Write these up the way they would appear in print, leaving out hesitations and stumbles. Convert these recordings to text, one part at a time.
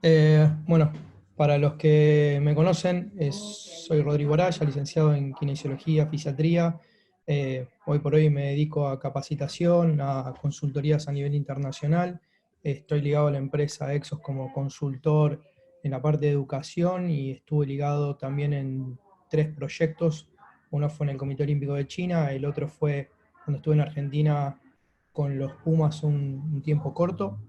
Bueno, para los que me conocen, soy Rodrigo Araya, licenciado en Kinesiología, Fisiatría. Hoy por hoy me dedico a capacitación, a consultorías a nivel internacional. Estoy ligado a la empresa Exos como consultor en la parte de educación y estuve ligado también en tres proyectos. Uno fue en el Comité Olímpico de China, el otro fue cuando estuve en Argentina con los Pumas un tiempo corto,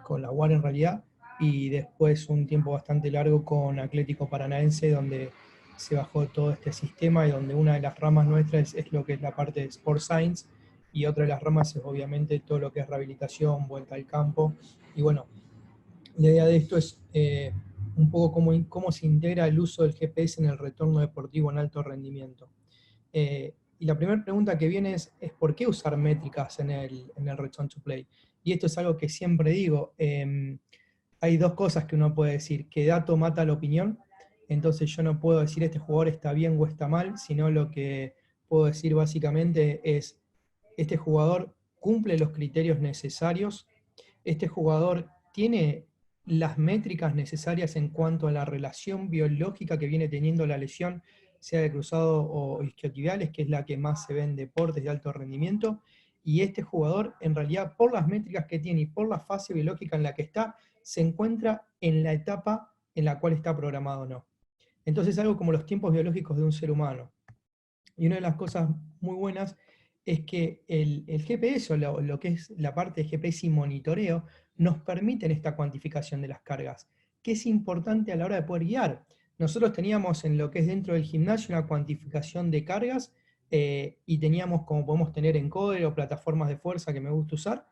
con la UAR en realidad, y después un tiempo bastante largo con Atlético Paranaense, donde se bajó todo este sistema y donde una de las ramas nuestras es lo que es la parte de Sports Science, y otra de las ramas es obviamente todo lo que es rehabilitación, vuelta al campo. Y bueno, la idea de esto es un poco cómo se integra el uso del GPS en el retorno deportivo en alto rendimiento. Y la primera pregunta que viene es ¿por qué usar métricas en el Return to Play? Y esto es algo que siempre digo. Hay dos cosas que uno puede decir, que dato mata la opinión, entonces yo no puedo decir este jugador está bien o está mal, sino lo que puedo decir básicamente es, este jugador cumple los criterios necesarios, este jugador tiene las métricas necesarias en cuanto a la relación biológica que viene teniendo la lesión, sea de cruzado o isquiotibiales, que es la que más se ve en deportes de alto rendimiento, y este jugador, en realidad, por las métricas que tiene y por la fase biológica en la que está, se encuentra en la etapa en la cual está programado o no. Entonces, algo como los tiempos biológicos de un ser humano. Y una de las cosas muy buenas es que el GPS o lo que es la parte de GPS y monitoreo nos permiten esta cuantificación de las cargas, que es importante a la hora de poder guiar. Nosotros teníamos en lo que es dentro del gimnasio una cuantificación de cargas y teníamos como podemos tener encoder o plataformas de fuerza que me gusta usar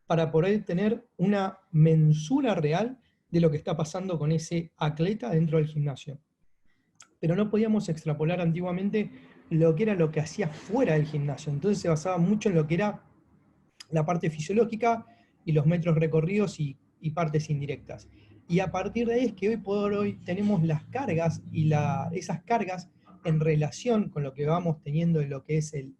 para poder tener una mensura real de lo que está pasando con ese atleta dentro del gimnasio, pero no podíamos extrapolar antiguamente lo que era lo que hacía fuera del gimnasio. Entonces se basaba mucho en lo que era la parte fisiológica y los metros recorridos y partes indirectas. Y a partir de ahí es que hoy por hoy tenemos las cargas y esas cargas en relación con lo que vamos teniendo en lo que es el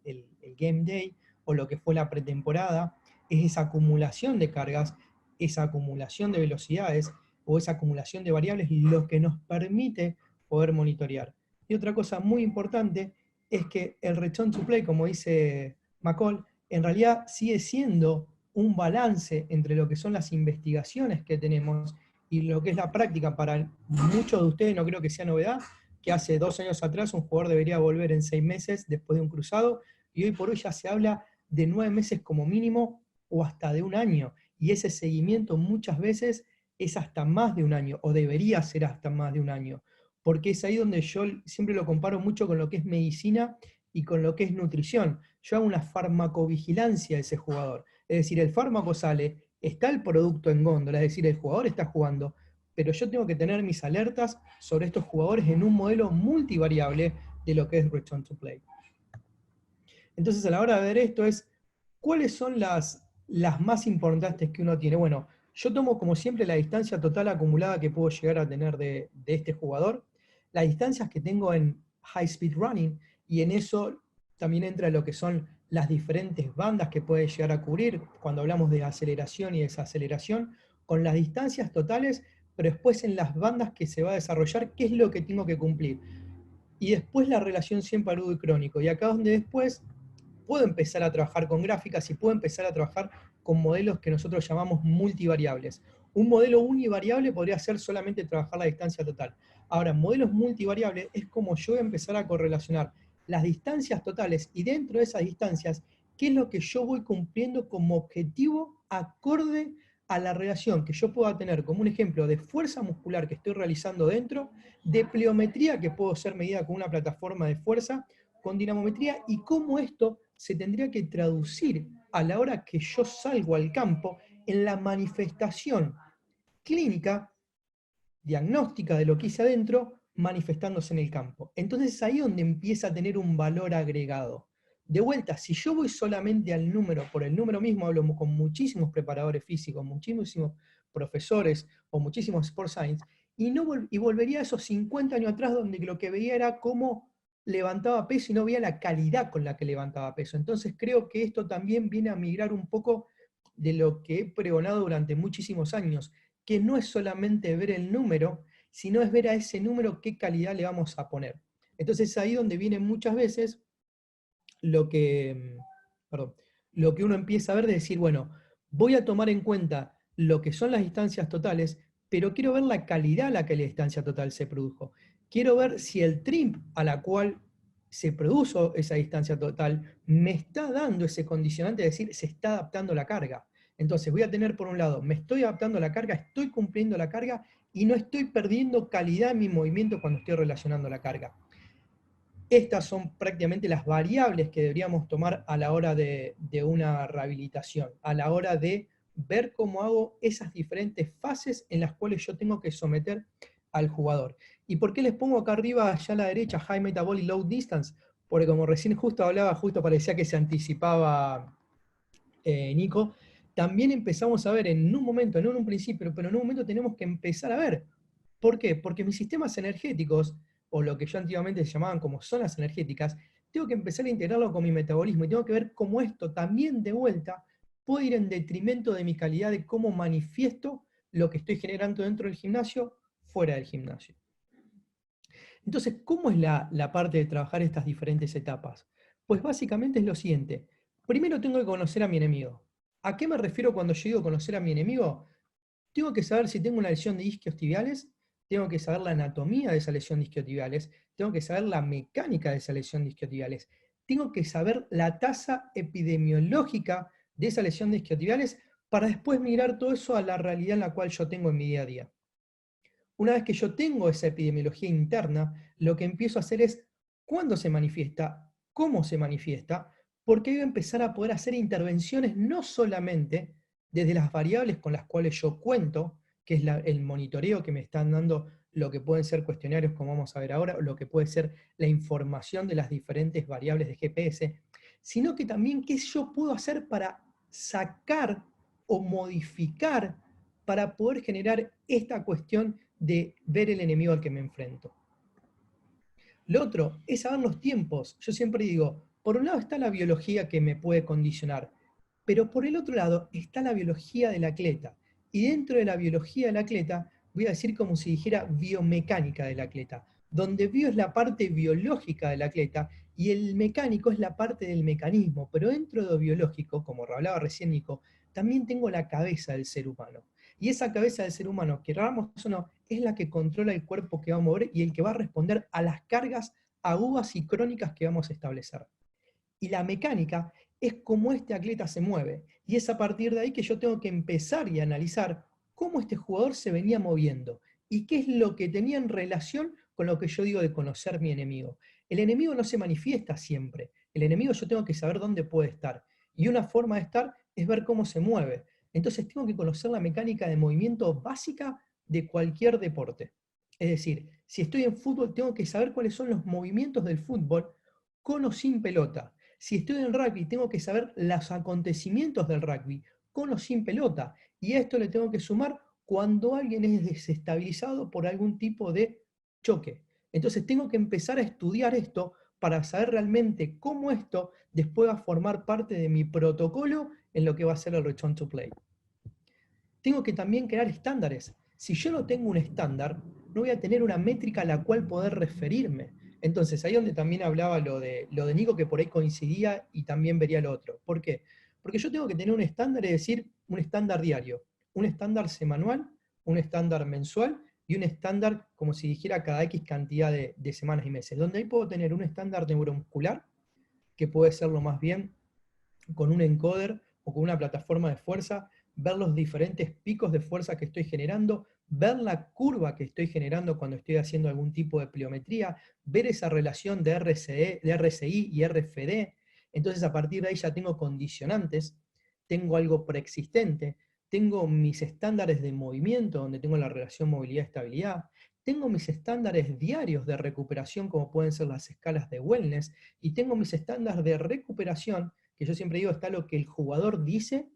Game Day o lo que fue la pretemporada, es esa acumulación de cargas, esa acumulación de velocidades o esa acumulación de variables lo que nos permite poder monitorear. Y otra cosa muy importante es que el return to play, como dice McCall, en realidad sigue siendo un balance entre lo que son las investigaciones que tenemos y lo que es la práctica. Para muchos de ustedes no creo que sea novedad, que hace 2 años atrás un jugador debería volver en 6 meses después de un cruzado, y hoy por hoy ya se habla de 9 meses como mínimo o hasta de un año, y ese seguimiento muchas veces es hasta más de un año, o debería ser hasta más de un año, porque es ahí donde yo siempre lo comparo mucho con lo que es medicina y con lo que es nutrición. Yo hago una farmacovigilancia de ese jugador. Es decir, el fármaco sale, está el producto en góndola, es decir, el jugador está jugando, pero yo tengo que tener mis alertas sobre estos jugadores en un modelo multivariable de lo que es Return to Play. Entonces, a la hora de ver esto es, ¿cuáles son las más importantes que uno tiene? Bueno, yo tomo como siempre la distancia total acumulada que puedo llegar a tener de este jugador, las distancias que tengo en high speed running, y en eso también entra lo que son las diferentes bandas que puede llegar a cubrir cuando hablamos de aceleración y desaceleración, con las distancias totales, pero después en las bandas que se va a desarrollar, qué es lo que tengo que cumplir. Y después la relación siempre agudo y crónico. Y acá es donde después puedo empezar a trabajar con gráficas y puedo empezar a trabajar con modelos que nosotros llamamos multivariables. Un modelo univariable podría ser solamente trabajar la distancia total. Ahora, modelos multivariables es como yo voy a empezar a correlacionar las distancias totales y dentro de esas distancias, qué es lo que yo voy cumpliendo como objetivo acorde a la relación que yo pueda tener como un ejemplo de fuerza muscular que estoy realizando dentro, de pliometría que puedo ser medida con una plataforma de fuerza, con dinamometría, y cómo esto se tendría que traducir a la hora que yo salgo al campo en la manifestación clínica, diagnóstica de lo que hice adentro, manifestándose en el campo. Entonces es ahí donde empieza a tener un valor agregado. De vuelta, si yo voy solamente al número, por el número mismo hablo con muchísimos preparadores físicos, muchísimos profesores o muchísimos sports science, y volvería a esos 50 años atrás donde lo que veía era cómo levantaba peso y no veía la calidad con la que levantaba peso. Entonces creo que esto también viene a migrar un poco de lo que he pregonado durante muchísimos años, que no es solamente ver el número, sino es ver a ese número qué calidad le vamos a poner. Entonces es ahí donde viene muchas veces lo que, perdón, lo que uno empieza a ver de decir, bueno, voy a tomar en cuenta lo que son las distancias totales, pero quiero ver la calidad a la que la distancia total se produjo. Quiero ver si el trim a la cual se produjo esa distancia total me está dando ese condicionante, es decir, se está adaptando la carga. Entonces voy a tener por un lado, me estoy adaptando a la carga, estoy cumpliendo la carga y no estoy perdiendo calidad en mi movimiento cuando estoy relacionando la carga. Estas son prácticamente las variables que deberíamos tomar a la hora de una rehabilitación, a la hora de ver cómo hago esas diferentes fases en las cuales yo tengo que someter al jugador. ¿Y por qué les pongo acá arriba, allá a la derecha, High Metabolic Low Distance? Porque como recién justo hablaba, justo parecía que se anticipaba Nico, también empezamos a ver en un momento, no en un principio, pero en un momento tenemos que empezar a ver. ¿Por qué? Porque mis sistemas energéticos, o lo que yo antiguamente se llamaban como zonas energéticas, tengo que empezar a integrarlo con mi metabolismo y tengo que ver cómo esto también de vuelta puede ir en detrimento de mi calidad de cómo manifiesto lo que estoy generando dentro del gimnasio, fuera del gimnasio. Entonces, ¿cómo es la parte de trabajar estas diferentes etapas? Pues básicamente es lo siguiente. Primero tengo que conocer a mi enemigo. ¿A qué me refiero cuando yo digo conocer a mi enemigo? Tengo que saber si tengo una lesión de isquiotibiales, tengo que saber la anatomía de esa lesión de isquiotibiales, tengo que saber la mecánica de esa lesión de isquiotibiales, tengo que saber la tasa epidemiológica de esa lesión de isquiotibiales para después mirar todo eso a la realidad en la cual yo tengo en mi día a día. Una vez que yo tengo esa epidemiología interna, lo que empiezo a hacer es cuándo se manifiesta, cómo se manifiesta, porque voy a empezar a poder hacer intervenciones no solamente desde las variables con las cuales yo cuento, que es el monitoreo que me están dando lo que pueden ser cuestionarios, como vamos a ver ahora, o lo que puede ser la información de las diferentes variables de GPS, sino que también qué yo puedo hacer para sacar o modificar para poder generar esta cuestión de ver el enemigo al que me enfrento. Lo otro es saber los tiempos. Yo siempre digo, por un lado está la biología que me puede condicionar, pero por el otro lado está la biología del atleta. Y dentro de la biología del atleta, voy a decir como si dijera biomecánica del atleta, donde bio es la parte biológica del atleta y el mecánico es la parte del mecanismo. Pero dentro de lo biológico, como hablaba recién Nico, también tengo la cabeza del ser humano. Y esa cabeza del ser humano, queramos o no, es la que controla el cuerpo que va a mover y el que va a responder a las cargas agudas y crónicas que vamos a establecer. Y la mecánica es cómo este atleta se mueve. Y es a partir de ahí que yo tengo que empezar y analizar cómo este jugador se venía moviendo y qué es lo que tenía en relación con lo que yo digo de conocer mi enemigo. El enemigo no se manifiesta siempre. El enemigo yo tengo que saber dónde puede estar. Y una forma de estar es ver cómo se mueve. Entonces tengo que conocer la mecánica de movimiento básica de cualquier deporte. Es decir, si estoy en fútbol, tengo que saber cuáles son los movimientos del fútbol con o sin pelota. Si estoy en rugby, tengo que saber los acontecimientos del rugby, con o sin pelota. Y a esto le tengo que sumar cuando alguien es desestabilizado por algún tipo de choque. Entonces tengo que empezar a estudiar esto para saber realmente cómo esto después va a formar parte de mi protocolo en lo que va a ser el return to play. Tengo que también crear estándares. Si yo no tengo un estándar, no voy a tener una métrica a la cual poder referirme. Entonces, ahí donde también hablaba lo de Nico, que por ahí coincidía y también vería lo otro. ¿Por qué? Porque yo tengo que tener un estándar, es decir, un estándar diario, un estándar semanal, un estándar mensual y un estándar, como si dijera, cada X cantidad de semanas y meses. Donde ahí puedo tener un estándar neuromuscular, que puede serlo más bien con un encoder o con una plataforma de fuerza, ver los diferentes picos de fuerza que estoy generando, ver la curva que estoy generando cuando estoy haciendo algún tipo de pliometría, ver esa relación de RSI y RFD. Entonces a partir de ahí ya tengo condicionantes, tengo algo preexistente, tengo mis estándares de movimiento, donde tengo la relación movilidad-estabilidad, tengo mis estándares diarios de recuperación, como pueden ser las escalas de wellness, y tengo mis estándares de recuperación, que yo siempre digo, está lo que el jugador dice,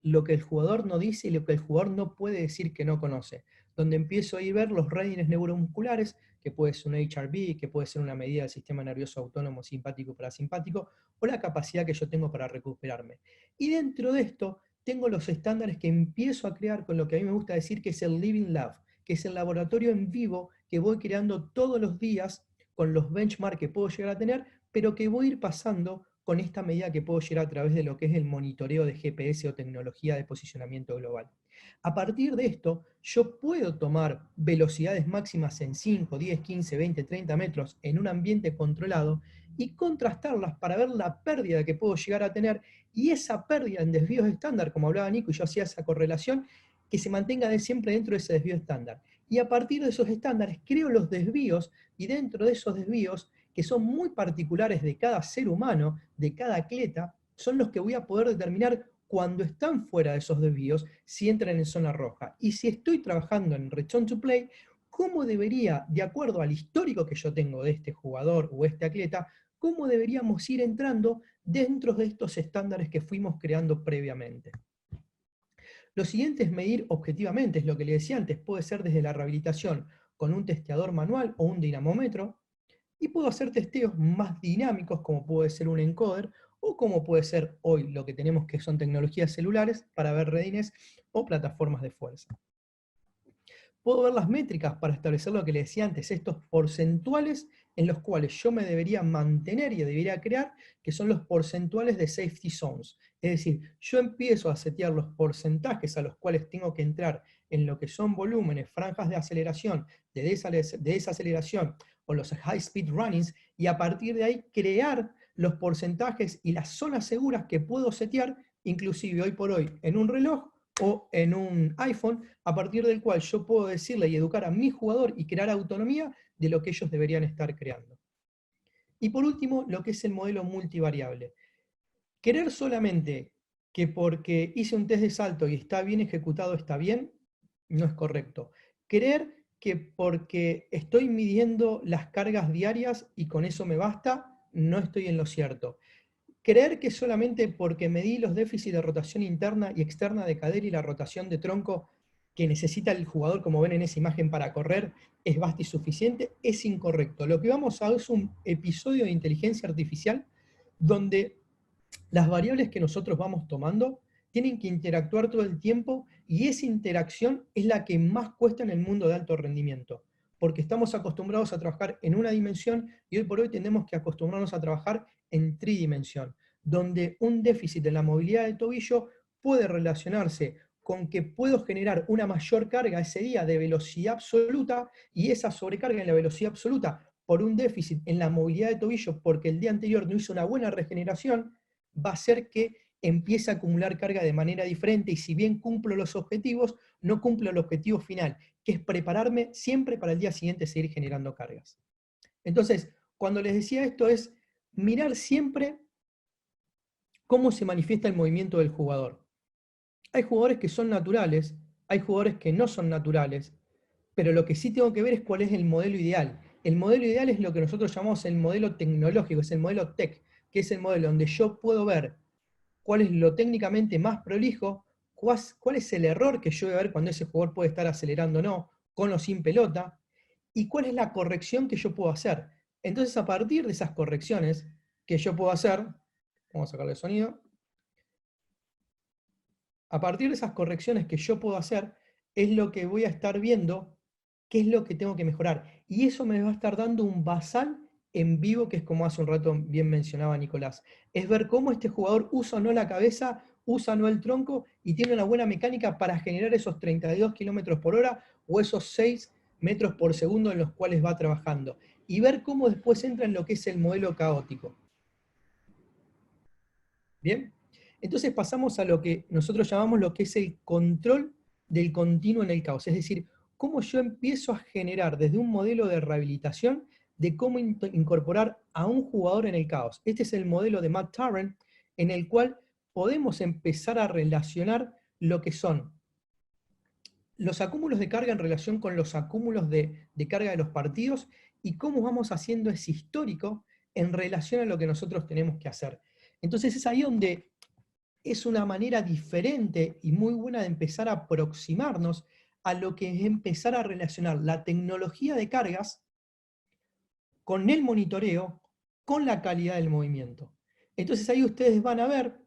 lo que el jugador no dice y lo que el jugador no puede decir que no conoce. Donde empiezo a ver los readiness neuromusculares, que puede ser un HRV, que puede ser una medida del sistema nervioso autónomo simpático y parasimpático, o la capacidad que yo tengo para recuperarme. Y dentro de esto tengo los estándares que empiezo a crear con lo que a mí me gusta decir que es el Living Lab, que es el laboratorio en vivo que voy creando todos los días con los benchmarks que puedo llegar a tener, pero que voy a ir pasando con esta medida que puedo llegar a través de lo que es el monitoreo de GPS o tecnología de posicionamiento global. A partir de esto, yo puedo tomar velocidades máximas en 5, 10, 15, 20, 30 metros en un ambiente controlado y contrastarlas para ver la pérdida que puedo llegar a tener y esa pérdida en desvíos estándar, como hablaba Nico y yo hacía esa correlación, que se mantenga siempre dentro de ese desvío estándar. Y a partir de esos estándares creo los desvíos y dentro de esos desvíos, que son muy particulares de cada ser humano, de cada atleta, son los que voy a poder determinar cuando están fuera de esos desvíos, si entran en zona roja. Y si estoy trabajando en return to play, cómo debería, de acuerdo al histórico que yo tengo de este jugador o este atleta, cómo deberíamos ir entrando dentro de estos estándares que fuimos creando previamente. Lo siguiente es medir objetivamente, es lo que le decía antes, puede ser desde la rehabilitación con un testeador manual o un dinamómetro, y puedo hacer testeos más dinámicos como puede ser un encoder o como puede ser hoy lo que tenemos que son tecnologías celulares para ver readiness o plataformas de fuerza. Puedo ver las métricas para establecer lo que le decía antes, estos porcentuales en los cuales yo me debería mantener y debería crear, que son los porcentuales de safety zones. Es decir, yo empiezo a setear los porcentajes a los cuales tengo que entrar en lo que son volúmenes, franjas de aceleración, de desaceleración o los high speed runnings, y a partir de ahí crear los porcentajes y las zonas seguras que puedo setear, inclusive hoy por hoy en un reloj o en un iPhone, a partir del cual yo puedo decirle y educar a mi jugador y crear autonomía de lo que ellos deberían estar creando. Y por último, lo que es el modelo multivariable. Querer solamente que porque hice un test de salto y está bien ejecutado está bien, no es correcto. Creer que porque estoy midiendo las cargas diarias y con eso me basta, no estoy en lo cierto. Creer que solamente porque medí los déficits de rotación interna y externa de cadera y la rotación de tronco que necesita el jugador, como ven en esa imagen, para correr, es basta y suficiente, es incorrecto. Lo que vamos a ver es un episodio de inteligencia artificial donde las variables que nosotros vamos tomando tienen que interactuar todo el tiempo y esa interacción es la que más cuesta en el mundo de alto rendimiento, porque estamos acostumbrados a trabajar en una dimensión y hoy por hoy tenemos que acostumbrarnos a trabajar en tridimensión, donde un déficit en la movilidad del tobillo puede relacionarse con que puedo generar una mayor carga ese día de velocidad absoluta y esa sobrecarga en la velocidad absoluta por un déficit en la movilidad de tobillo porque el día anterior no hizo una buena regeneración, va a hacer que empiece a acumular carga de manera diferente y si bien cumplo los objetivos, no cumplo el objetivo final, que es prepararme siempre para el día siguiente seguir generando cargas. Entonces, cuando les decía esto es mirar siempre cómo se manifiesta el movimiento del jugador. Hay jugadores que son naturales, hay jugadores que no son naturales, pero lo que sí tengo que ver es cuál es el modelo ideal. El modelo ideal es lo que nosotros llamamos el modelo tecnológico, es el modelo tech, que es el modelo donde yo puedo ver cuál es lo técnicamente más prolijo, cuál es el error que yo voy a ver cuando ese jugador puede estar acelerando o no, con o sin pelota, y cuál es la corrección que yo puedo hacer. Entonces, a partir de esas correcciones que yo puedo hacer, vamos a sacarle el sonido, a partir de esas correcciones que yo puedo hacer, es lo que voy a estar viendo qué es lo que tengo que mejorar. Y eso me va a estar dando un basal en vivo, que es como hace un rato bien mencionaba Nicolás. Es ver cómo este jugador usa o no la cabeza, usa o no el tronco y tiene una buena mecánica para generar esos 32 kilómetros por hora o esos 6 metros por segundo en los cuales va trabajando. Y ver cómo después entra en lo que es el modelo caótico. ¿Bien? Entonces pasamos a lo que nosotros llamamos lo que es el control del continuo en el caos. Es decir, cómo yo empiezo a generar desde un modelo de rehabilitación de cómo incorporar a un jugador en el caos. Este es el modelo de Matt Tarrant, en el cual podemos empezar a relacionar lo que son los acúmulos de carga en relación con los acúmulos de carga de los partidos y cómo vamos haciendo ese histórico en relación a lo que nosotros tenemos que hacer. Entonces es ahí donde es una manera diferente y muy buena de empezar a aproximarnos a lo que es empezar a relacionar la tecnología de cargas con el monitoreo, con la calidad del movimiento. Entonces ahí ustedes van a ver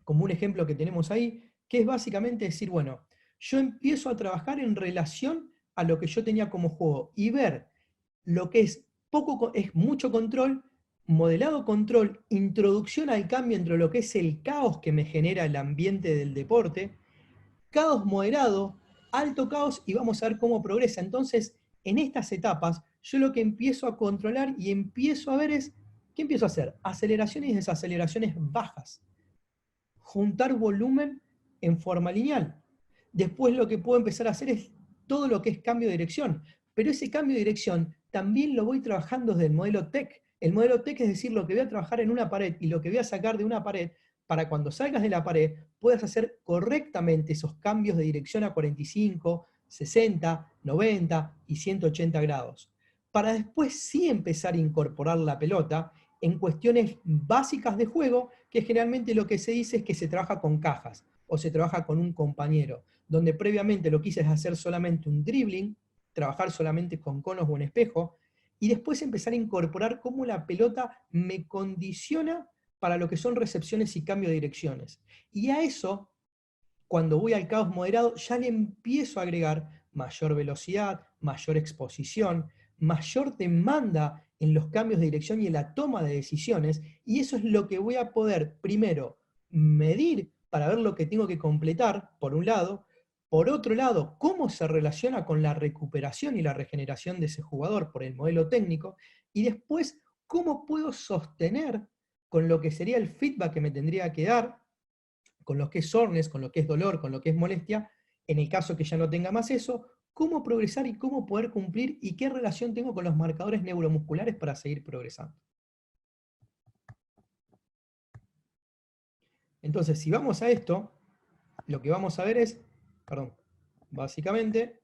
como un ejemplo que tenemos ahí, que es básicamente decir, bueno, yo empiezo a trabajar en relación a lo que yo tenía como juego y ver lo que es es mucho control, modelado control, introducción al cambio entre lo que es el caos que me genera el ambiente del deporte, caos moderado, alto caos y vamos a ver cómo progresa. Entonces, en estas etapas, yo lo que empiezo a controlar y empiezo a ver es, ¿qué empiezo a hacer? Aceleraciones y desaceleraciones bajas. Juntar volumen en forma lineal. Después lo que puedo empezar a hacer es todo lo que es cambio de dirección. Pero ese cambio de dirección también lo voy trabajando desde el modelo TEC. El modelo TEC es decir, lo que voy a trabajar en una pared y lo que voy a sacar de una pared para cuando salgas de la pared puedas hacer correctamente esos cambios de dirección a 45, 60, 90 y 180 grados. Para después sí empezar a incorporar la pelota en cuestiones básicas de juego, que generalmente lo que se dice es que se trabaja con cajas o se trabaja con un compañero, donde previamente lo que hice es hacer solamente un dribbling, trabajar solamente con conos o un espejo, y después empezar a incorporar cómo la pelota me condiciona para lo que son recepciones y cambio de direcciones. Y a eso, cuando voy al caos moderado, ya le empiezo a agregar mayor velocidad, mayor exposición, mayor demanda en los cambios de dirección y en la toma de decisiones, y eso es lo que voy a poder, primero, medir para ver lo que tengo que completar, por un lado, por otro lado, cómo se relaciona con la recuperación y la regeneración de ese jugador por el modelo técnico, y después, cómo puedo sostener con lo que sería el feedback que me tendría que dar, con lo que es soreness, con lo que es dolor, con lo que es molestia, en el caso que ya no tenga más eso, cómo progresar y cómo poder cumplir y qué relación tengo con los marcadores neuromusculares para seguir progresando. Entonces, si vamos a esto, lo que vamos a ver es, perdón, básicamente,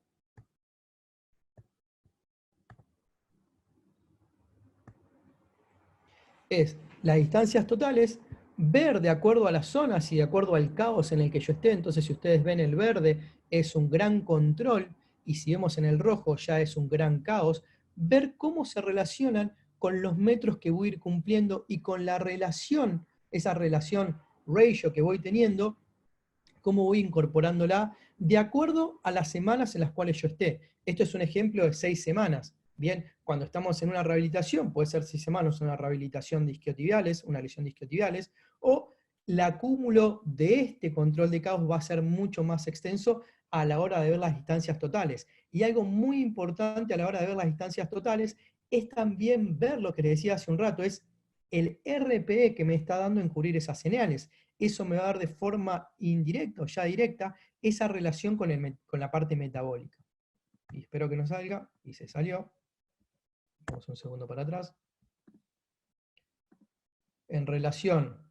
es las distancias totales, ver de acuerdo a las zonas y de acuerdo al caos en el que yo esté. Entonces, si ustedes ven el verde, es un gran control, y si vemos en el rojo, ya es un gran caos. Ver cómo se relacionan con los metros que voy a ir cumpliendo y con la relación, esa relación ratio que voy teniendo, cómo voy incorporándola de acuerdo a las semanas en las cuales yo esté. Esto es un ejemplo de 6 semanas. Bien, cuando estamos en una rehabilitación, puede ser 6 semanas una rehabilitación de isquiotibiales, una lesión de isquiotibiales, o el acúmulo de este control de caos va a ser mucho más extenso a la hora de ver las distancias totales. Y algo muy importante a la hora de ver las distancias totales es también ver lo que les decía hace un rato, es el RPE que me está dando en cubrir esas señales. Eso me va a dar de forma indirecta o ya directa esa relación con la parte metabólica. Y espero que no salga, y se salió. Vamos un segundo para atrás. En relación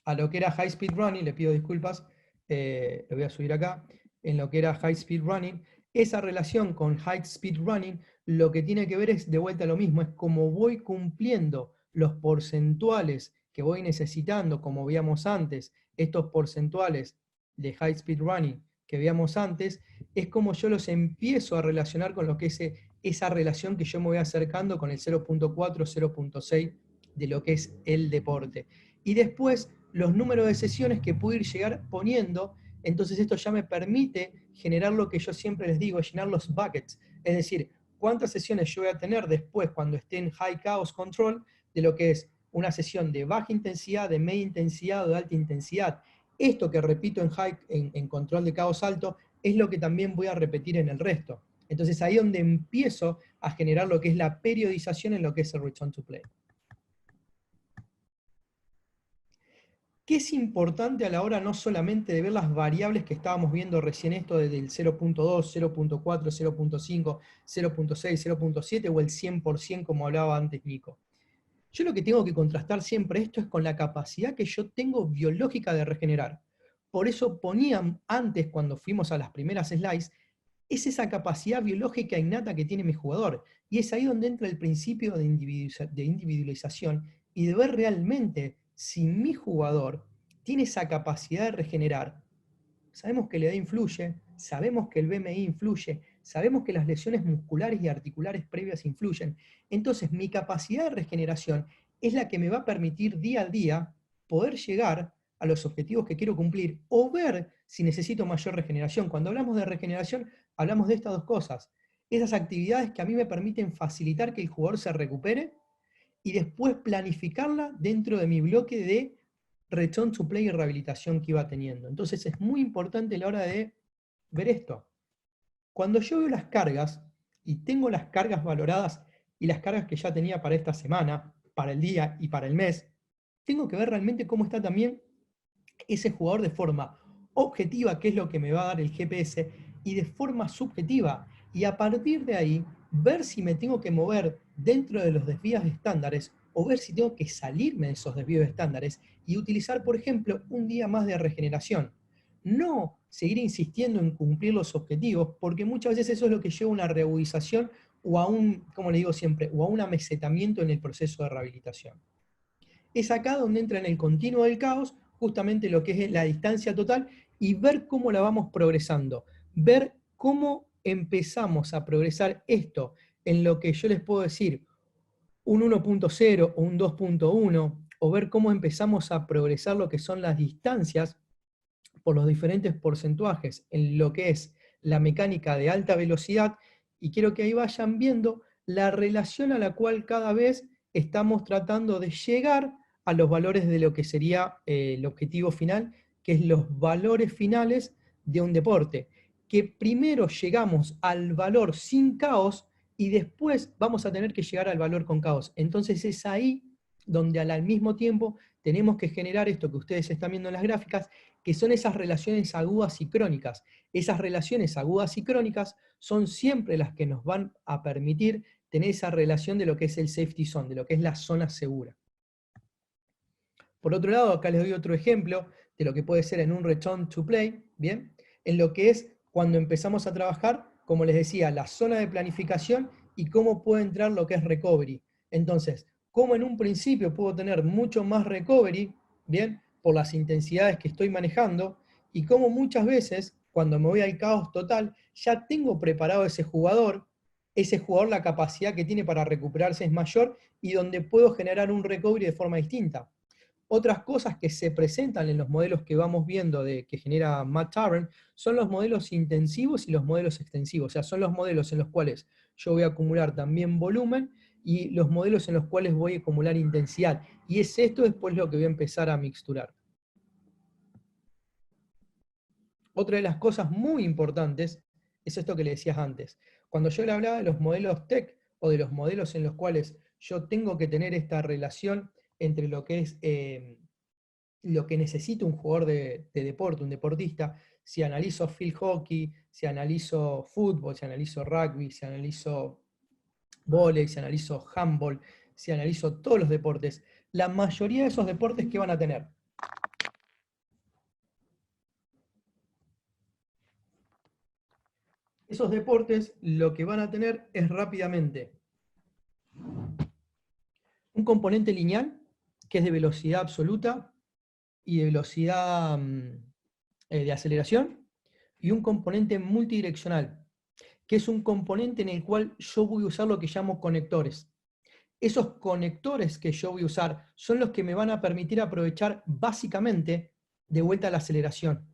a lo que era High Speed Running, le pido disculpas, lo voy a subir acá, en lo que era High Speed Running, esa relación con High Speed Running, lo que tiene que ver es de vuelta lo mismo, es como voy cumpliendo los porcentuales que voy necesitando, como veíamos antes, estos porcentuales de High Speed Running que veíamos antes, es como yo los empiezo a relacionar con lo que es esa relación que yo me voy acercando con el 0.4, 0.6 de lo que es el deporte. Y después los números de sesiones que puedo ir llegar poniendo, entonces esto ya me permite generar lo que yo siempre les digo, llenar los buckets, es decir, cuántas sesiones yo voy a tener después cuando esté en High Chaos Control de lo que es una sesión de baja intensidad, de media intensidad o de alta intensidad. Esto que repito en control de caos alto es lo que también voy a repetir en el resto. Entonces ahí es donde empiezo a generar lo que es la periodización en lo que es el return to play. ¿Qué es importante a la hora no solamente de ver las variables que estábamos viendo recién, esto desde el 0.2, 0.4, 0.5, 0.6, 0.7 o el 100% como hablaba antes Nico? Yo lo que tengo que contrastar siempre esto es con la capacidad que yo tengo biológica de regenerar. Por eso ponían antes, cuando fuimos a las primeras slides, es esa capacidad biológica innata que tiene mi jugador. Y es ahí donde entra el principio de individualización y de ver realmente si mi jugador tiene esa capacidad de regenerar. Sabemos que la edad influye, sabemos que el BMI influye, sabemos que las lesiones musculares y articulares previas influyen. Entonces, mi capacidad de regeneración es la que me va a permitir día a día poder llegar a los objetivos que quiero cumplir o ver si necesito mayor regeneración. Cuando hablamos de regeneración, hablamos de estas dos cosas. Esas actividades que a mí me permiten facilitar que el jugador se recupere y después planificarla dentro de mi bloque de return to play y rehabilitación que iba teniendo. Entonces es muy importante a la hora de ver esto. Cuando yo veo las cargas y tengo las cargas valoradas y las cargas que ya tenía para esta semana, para el día y para el mes, tengo que ver realmente cómo está también ese jugador de forma objetiva, que es lo que me va a dar el GPS, y de forma subjetiva. Y a partir de ahí, ver si me tengo que mover dentro de los desvíos estándares o ver si tengo que salirme de esos desvíos estándares y utilizar, por ejemplo, un día más de regeneración. No seguir insistiendo en cumplir los objetivos, porque muchas veces eso es lo que lleva a una reagudización o a un, como le digo siempre, o a un amesetamiento en el proceso de rehabilitación. Es acá donde entra en el continuo del caos justamente lo que es la distancia total y ver cómo la vamos progresando, ver cómo empezamos a progresar esto en lo que yo les puedo decir un 1.0 o un 2.1, o ver cómo empezamos a progresar lo que son las distancias por los diferentes porcentajes en lo que es la mecánica de alta velocidad, y quiero que ahí vayan viendo la relación a la cual cada vez estamos tratando de llegar a los valores de lo que sería el objetivo final, que es los valores finales de un deporte. Que primero llegamos al valor sin caos y después vamos a tener que llegar al valor con caos. Entonces es ahí donde al mismo tiempo tenemos que generar esto que ustedes están viendo en las gráficas, que son esas relaciones agudas y crónicas. Esas relaciones agudas y crónicas son siempre las que nos van a permitir tener esa relación de lo que es el safety zone, de lo que es la zona segura. Por otro lado, acá les doy otro ejemplo de lo que puede ser en un return to play, ¿bien? En lo que es cuando empezamos a trabajar, como les decía, la zona de planificación y cómo puede entrar lo que es recovery. Entonces, cómo en un principio puedo tener mucho más recovery, ¿bien? Por las intensidades que estoy manejando, y cómo muchas veces, cuando me voy al caos total, ya tengo preparado ese jugador la capacidad que tiene para recuperarse es mayor y donde puedo generar un recovery de forma distinta. Otras cosas que se presentan en los modelos que vamos viendo que genera Matt Tarrant son los modelos intensivos y los modelos extensivos. O sea, son los modelos en los cuales yo voy a acumular también volumen y los modelos en los cuales voy a acumular intensidad. Y es esto después lo que voy a empezar a mixturar. Otra de las cosas muy importantes es esto que le decías antes. Cuando yo le hablaba de los modelos TEC o de los modelos en los cuales yo tengo que tener esta relación entre lo que es lo que necesita un jugador de deporte, un deportista, si analizo field hockey, si analizo fútbol, si analizo rugby, si analizo vóley, si analizo handball, si analizo todos los deportes, la mayoría de esos deportes que van a tener. Esos deportes lo que van a tener es rápidamente un componente lineal, que es de velocidad absoluta y de velocidad de aceleración, y un componente multidireccional, que es un componente en el cual yo voy a usar lo que llamo conectores. Esos conectores que yo voy a usar son los que me van a permitir aprovechar básicamente de vuelta a la aceleración.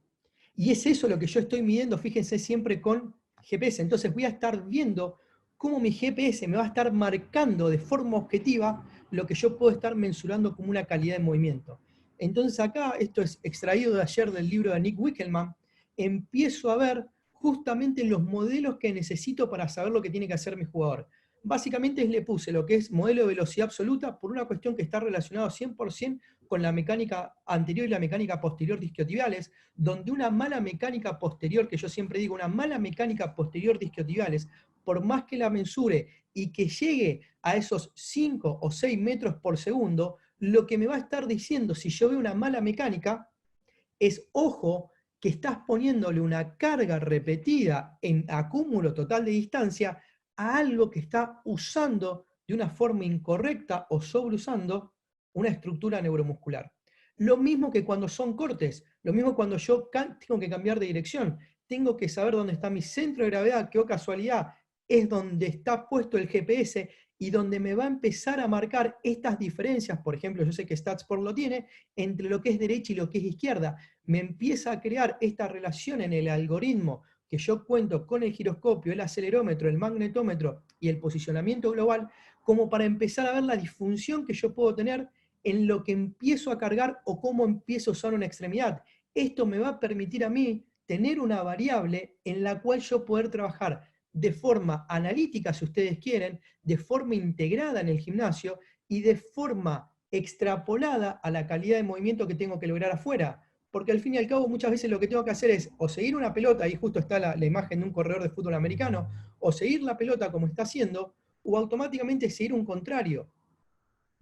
Y es eso lo que yo estoy midiendo, fíjense, siempre con GPS. Entonces voy a estar viendo cómo mi GPS me va a estar marcando de forma objetiva lo que yo puedo estar mensurando como una calidad de movimiento. Entonces acá, esto es extraído de ayer del libro de Nick Wickelman, empiezo a ver justamente los modelos que necesito para saber lo que tiene que hacer mi jugador. Básicamente le puse lo que es modelo de velocidad absoluta por una cuestión que está relacionado 100% con la mecánica anterior y la mecánica posterior de isquiotibiales, donde una mala mecánica posterior, que yo siempre digo, una mala mecánica posterior de isquiotibiales, por más que la mensure y que llegue a esos 5 o 6 metros por segundo, lo que me va a estar diciendo si yo veo una mala mecánica es, ojo, que estás poniéndole una carga repetida en acúmulo total de distancia a algo que está usando de una forma incorrecta o sobreusando una estructura neuromuscular. Lo mismo que cuando son cortes, lo mismo cuando yo tengo que cambiar de dirección, tengo que saber dónde está mi centro de gravedad, que, oh casualidad, es donde está puesto el GPS, y donde me va a empezar a marcar estas diferencias, por ejemplo, yo sé que StatSport lo tiene, entre lo que es derecha y lo que es izquierda. Me empieza a crear esta relación en el algoritmo que yo cuento con el giroscopio, el acelerómetro, el magnetómetro y el posicionamiento global, como para empezar a ver la disfunción que yo puedo tener en lo que empiezo a cargar o cómo empiezo a usar una extremidad. Esto me va a permitir a mí tener una variable en la cual yo poder trabajar de forma analítica, si ustedes quieren, de forma integrada en el gimnasio y de forma extrapolada a la calidad de movimiento que tengo que lograr afuera. Porque al fin y al cabo muchas veces lo que tengo que hacer es o seguir una pelota, ahí justo está la imagen de un corredor de fútbol americano, o seguir la pelota como está haciendo, o automáticamente seguir un contrario.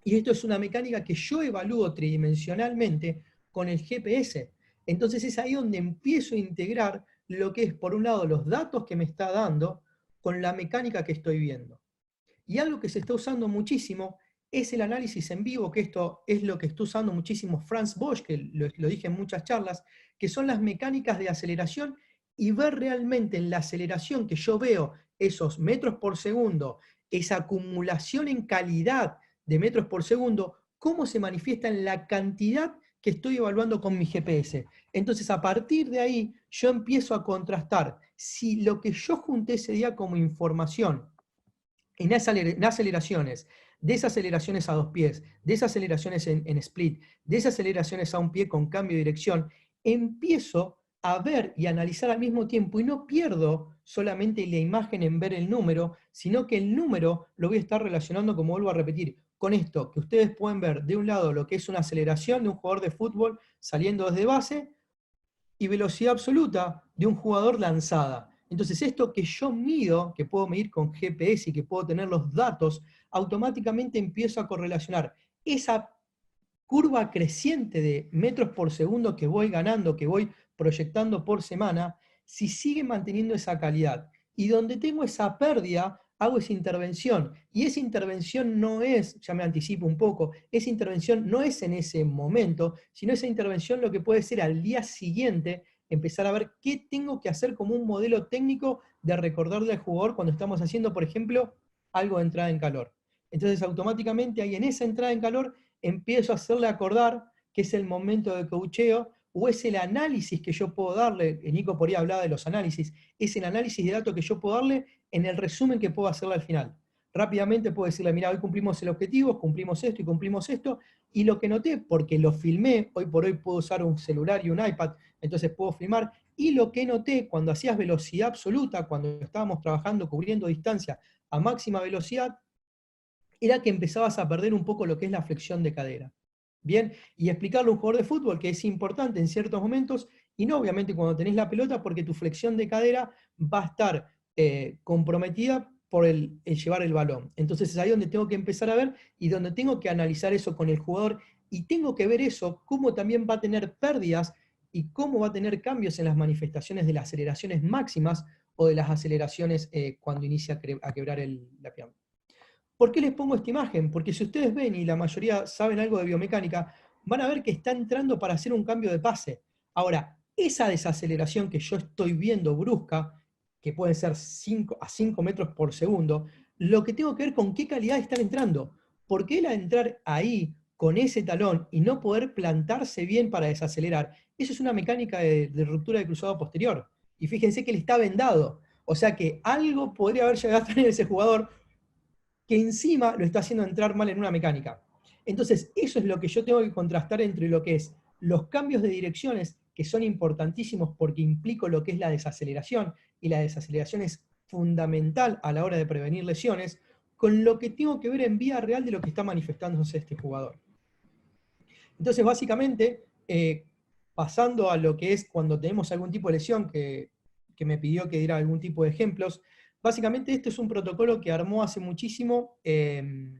Y esto es una mecánica que yo evalúo tridimensionalmente con el GPS. Entonces es ahí donde empiezo a integrar lo que es, por un lado, los datos que me está dando con la mecánica que estoy viendo. Y algo que se está usando muchísimo es el análisis en vivo, que esto es lo que está usando muchísimo Franz Bosch, que lo dije en muchas charlas, que son las mecánicas de aceleración y ver realmente en la aceleración que yo veo esos metros por segundo, esa acumulación en calidad de metros por segundo, cómo se manifiesta en la cantidad que estoy evaluando con mi GPS. Entonces, a partir de ahí, yo empiezo a contrastar si lo que yo junté ese día como información en aceleraciones, de esas aceleraciones a dos pies, de esas aceleraciones en split, de esas aceleraciones a un pie con cambio de dirección, empiezo a ver y analizar al mismo tiempo y no pierdo solamente la imagen en ver el número, sino que el número lo voy a estar relacionando, como vuelvo a repetir, con esto que ustedes pueden ver de un lado lo que es una aceleración de un jugador de fútbol saliendo desde base y velocidad absoluta de un jugador lanzada. Entonces, esto que yo mido, que puedo medir con GPS y que puedo tener los datos, automáticamente empiezo a correlacionar esa curva creciente de metros por segundo que voy ganando, que voy proyectando por semana, si sigue manteniendo esa calidad. Y donde tengo esa pérdida, hago esa intervención. Y esa intervención no es, ya me anticipo un poco, esa intervención no es en ese momento, sino esa intervención lo que puede ser al día siguiente, empezar a ver qué tengo que hacer como un modelo técnico de recordarle al jugador cuando estamos haciendo, por ejemplo, algo de entrada en calor. Entonces, automáticamente ahí en esa entrada en calor empiezo a hacerle acordar que es el momento de coacheo o es el análisis que yo puedo darle, Nico por ahí hablaba de los análisis, es el análisis de datos que yo puedo darle en el resumen que puedo hacerle al final. Rápidamente puedo decirle, mira, hoy cumplimos el objetivo, cumplimos esto y cumplimos esto, y lo que noté, porque lo filmé, hoy por hoy puedo usar un celular y un iPad, entonces puedo filmar, y lo que noté cuando hacías velocidad absoluta, cuando estábamos trabajando cubriendo distancia a máxima velocidad, era que empezabas a perder un poco lo que es la flexión de cadera. Bien, y explicarle a un jugador de fútbol que es importante en ciertos momentos, y no obviamente cuando tenés la pelota, porque tu flexión de cadera va a estar comprometida por el llevar el balón. Entonces es ahí donde tengo que empezar a ver y donde tengo que analizar eso con el jugador y tengo que ver eso, cómo también va a tener pérdidas y cómo va a tener cambios en las manifestaciones de las aceleraciones máximas o de las aceleraciones cuando inicia a quebrar la pierna. ¿Por qué les pongo esta imagen? Porque si ustedes ven, y la mayoría saben algo de biomecánica, van a ver que está entrando para hacer un cambio de pase. Ahora, esa desaceleración que yo estoy viendo brusca, que puede ser a 5 metros por segundo, lo que tengo que ver con qué calidad están entrando. Porque él al entrar ahí con ese talón y no poder plantarse bien para desacelerar, eso es una mecánica de ruptura de cruzado posterior. Y fíjense que él está vendado. O sea que algo podría haber llegado a tener ese jugador que encima lo está haciendo entrar mal en una mecánica. Entonces, eso es lo que yo tengo que contrastar entre lo que es los cambios de direcciones, que son importantísimos porque implico lo que es la desaceleración, y la desaceleración es fundamental a la hora de prevenir lesiones, con lo que tengo que ver en vía real de lo que está manifestándose este jugador. Entonces, básicamente, pasando a lo que es cuando tenemos algún tipo de lesión, que me pidió que diera algún tipo de ejemplos, básicamente este es un protocolo que armó hace muchísimo el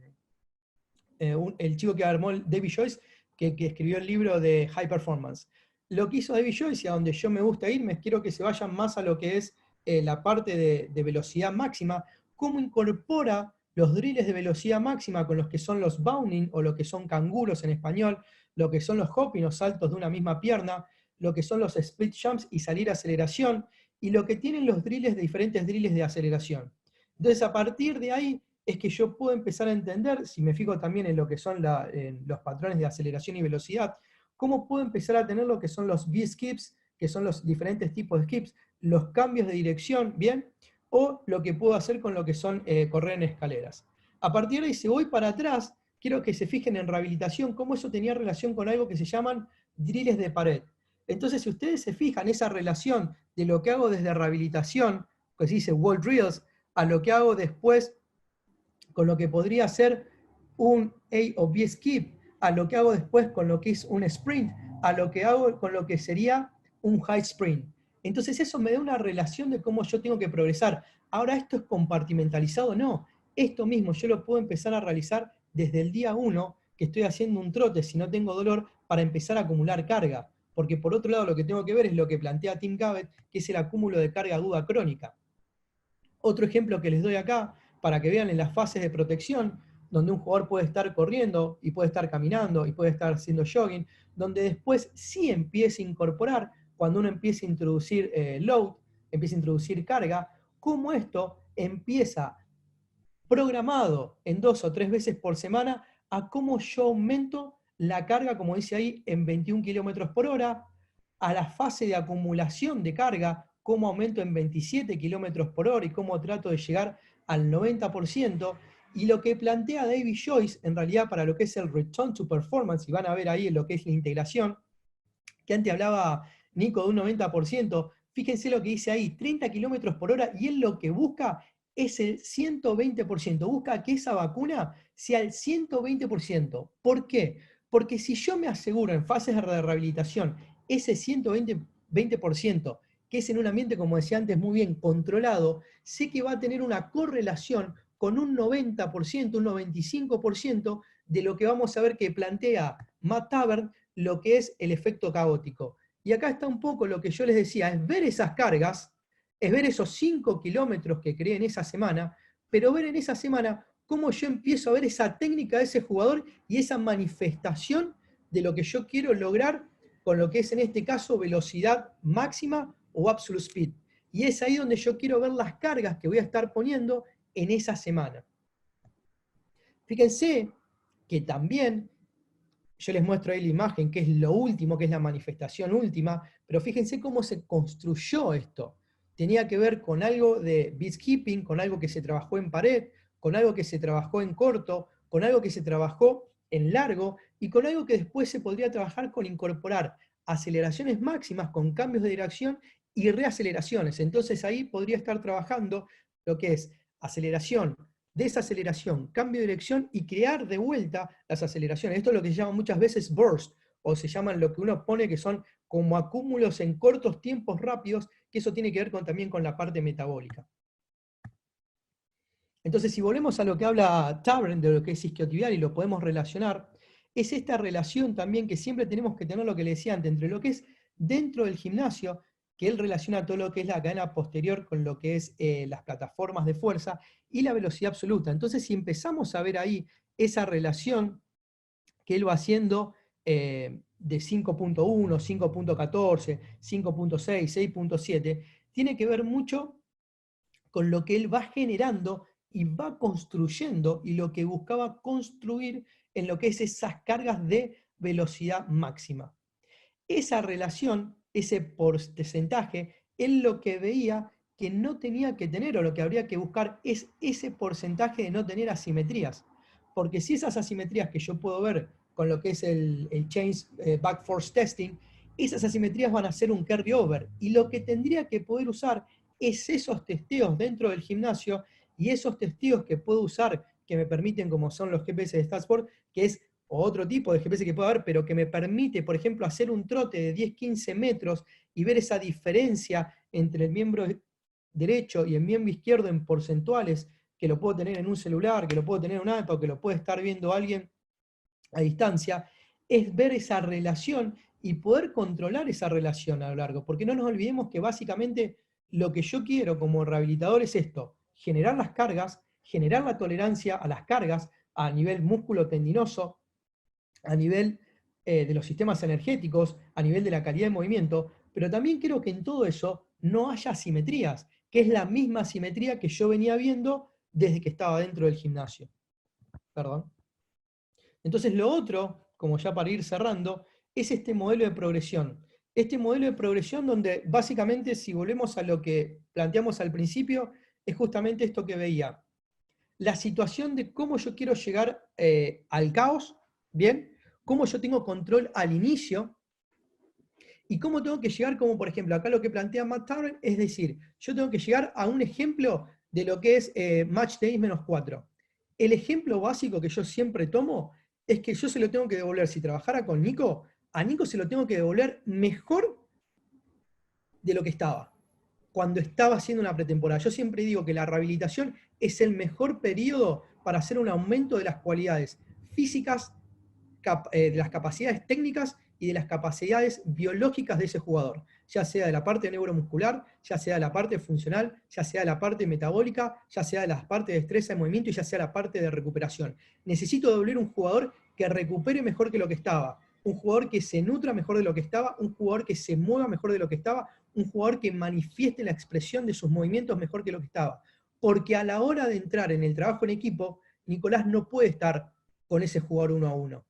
chico que armó David Joyce, que escribió el libro de High Performance. Lo que hizo David Joyce, y a donde yo me gusta irme, quiero que se vayan más a lo que es la parte de velocidad máxima, cómo incorpora los drills de velocidad máxima con los que son los bounding, o lo que son canguros en español, lo que son los hopping o saltos de una misma pierna, lo que son los split jumps y salir a aceleración, y lo que tienen los drills de diferentes drills de aceleración. Entonces, a partir de ahí, es que yo puedo empezar a entender, si me fijo también en lo que son en los patrones de aceleración y velocidad, cómo puedo empezar a tener lo que son los V-skips, que son los diferentes tipos de skips, los cambios de dirección, ¿bien? O lo que puedo hacer con lo que son correr en escaleras. A partir de ahí, si voy para atrás, quiero que se fijen en rehabilitación, cómo eso tenía relación con algo que se llaman drills de pared. Entonces, si ustedes se fijan esa relación de lo que hago desde rehabilitación, que se dice wall drills, a lo que hago después con lo que podría ser un A o B skip, a lo que hago después con lo que es un sprint, a lo que hago con lo que sería un high sprint. Entonces eso me da una relación de cómo yo tengo que progresar. Ahora, ¿esto es compartimentalizado? No. Esto mismo yo lo puedo empezar a realizar desde el día 1 que estoy haciendo un trote, si no tengo dolor, para empezar a acumular carga. Porque por otro lado lo que tengo que ver es lo que plantea Tim Gabbett, que es el acúmulo de carga aguda crónica. Otro ejemplo que les doy acá, para que vean en las fases de protección, donde un jugador puede estar corriendo y puede estar caminando y puede estar haciendo jogging, donde después sí empieza a incorporar, cuando uno empieza a introducir load, empieza a introducir carga, cómo esto empieza programado en 2 o 3 veces por semana a cómo yo aumento la carga, como dice ahí, en 21 kilómetros por hora, a la fase de acumulación de carga, cómo aumento en 27 kilómetros por hora y cómo trato de llegar al 90%. Y lo que plantea David Joyce, en realidad para lo que es el return to performance, y van a ver ahí en lo que es la integración, que antes hablaba Nico de un 90%, fíjense lo que dice ahí, 30 kilómetros por hora, y él lo que busca es el 120%, busca que esa vacuna sea el 120%. ¿Por qué? Porque si yo me aseguro en fases de rehabilitación ese 120%, que es en un ambiente, como decía antes, muy bien controlado, sé que va a tener una correlación con un 90%, un 95% de lo que vamos a ver que plantea Matt Tavern, lo que es el efecto caótico. Y acá está un poco lo que yo les decía, es ver esas cargas, es ver esos 5 kilómetros que creé en esa semana, pero ver en esa semana cómo yo empiezo a ver esa técnica de ese jugador y esa manifestación de lo que yo quiero lograr con lo que es en este caso velocidad máxima o absolute speed. Y es ahí donde yo quiero ver las cargas que voy a estar poniendo en esa semana. Fíjense que también, yo les muestro ahí la imagen, que es lo último, que es la manifestación última, pero fíjense cómo se construyó esto. Tenía que ver con algo de beatkeeping, con algo que se trabajó en pared, con algo que se trabajó en corto, con algo que se trabajó en largo, y con algo que después se podría trabajar con incorporar aceleraciones máximas con cambios de dirección y reaceleraciones. Entonces ahí podría estar trabajando lo que es aceleración, desaceleración, cambio de dirección y crear de vuelta las aceleraciones. Esto es lo que se llama muchas veces burst, o se llaman lo que uno pone que son como acúmulos en cortos tiempos rápidos, que eso tiene que ver también con la parte metabólica. Entonces, si volvemos a lo que habla Tavern de lo que es isquiotibial y lo podemos relacionar, es esta relación también que siempre tenemos que tener, lo que le decía antes, entre lo que es dentro del gimnasio, que él relaciona todo lo que es la cadena posterior con lo que es las plataformas de fuerza y la velocidad absoluta. Entonces, si empezamos a ver ahí esa relación que él va haciendo de 5.1, 5.14, 5.6, 6.7, tiene que ver mucho con lo que él va generando y va construyendo y lo que buscaba construir en lo que es esas cargas de velocidad máxima. Esa relación, ese porcentaje, él lo que veía que no tenía que tener o lo que habría que buscar es ese porcentaje de no tener asimetrías. Porque si esas asimetrías que yo puedo ver con lo que es el change back force testing, esas asimetrías van a ser un carry over. Y lo que tendría que poder usar es esos testeos dentro del gimnasio y esos testeos que puedo usar que me permiten, como son los GPS de StatSport, que es otro tipo de GPS que puedo haber, pero que me permite, por ejemplo, hacer un trote de 10-15 metros y ver esa diferencia entre el miembro derecho y el miembro izquierdo en porcentuales, que lo puedo tener en un celular, que lo puedo tener en un iPad, que lo puede estar viendo alguien a distancia, es ver esa relación y poder controlar esa relación a lo largo. Porque no nos olvidemos que básicamente lo que yo quiero como rehabilitador es esto, generar las cargas, generar la tolerancia a las cargas a nivel músculo tendinoso, a nivel de los sistemas energéticos, a nivel de la calidad de movimiento, pero también quiero que en todo eso no haya asimetrías, que es la misma asimetría que yo venía viendo desde que estaba dentro del gimnasio. Perdón. Entonces lo otro, como ya para ir cerrando, es este modelo de progresión. Este modelo de progresión donde básicamente, si volvemos a lo que planteamos al principio, es justamente esto que veía. La situación de cómo yo quiero llegar al caos, ¿bien? Cómo yo tengo control al inicio y cómo tengo que llegar, como por ejemplo, acá lo que plantea Matt Turner, es decir, yo tengo que llegar a un ejemplo de lo que es match de x-4. El ejemplo básico que yo siempre tomo es que yo se lo tengo que devolver, si trabajara con Nico, a Nico se lo tengo que devolver mejor de lo que estaba, cuando estaba haciendo una pretemporada. Yo siempre digo que la rehabilitación es el mejor periodo para hacer un aumento de las cualidades físicas, de las capacidades técnicas y de las capacidades biológicas de ese jugador, ya sea de la parte neuromuscular, ya sea de la parte funcional, ya sea de la parte metabólica, ya sea de la parte de destreza de movimiento y ya sea la parte de recuperación. Necesito devolver un jugador que recupere mejor que lo que estaba, un jugador que se nutra mejor de lo que estaba, un jugador que se mueva mejor de lo que estaba, un jugador que manifieste la expresión de sus movimientos mejor que lo que estaba. Porque a la hora de entrar en el trabajo en equipo, Nicolás no puede estar con ese jugador uno a uno.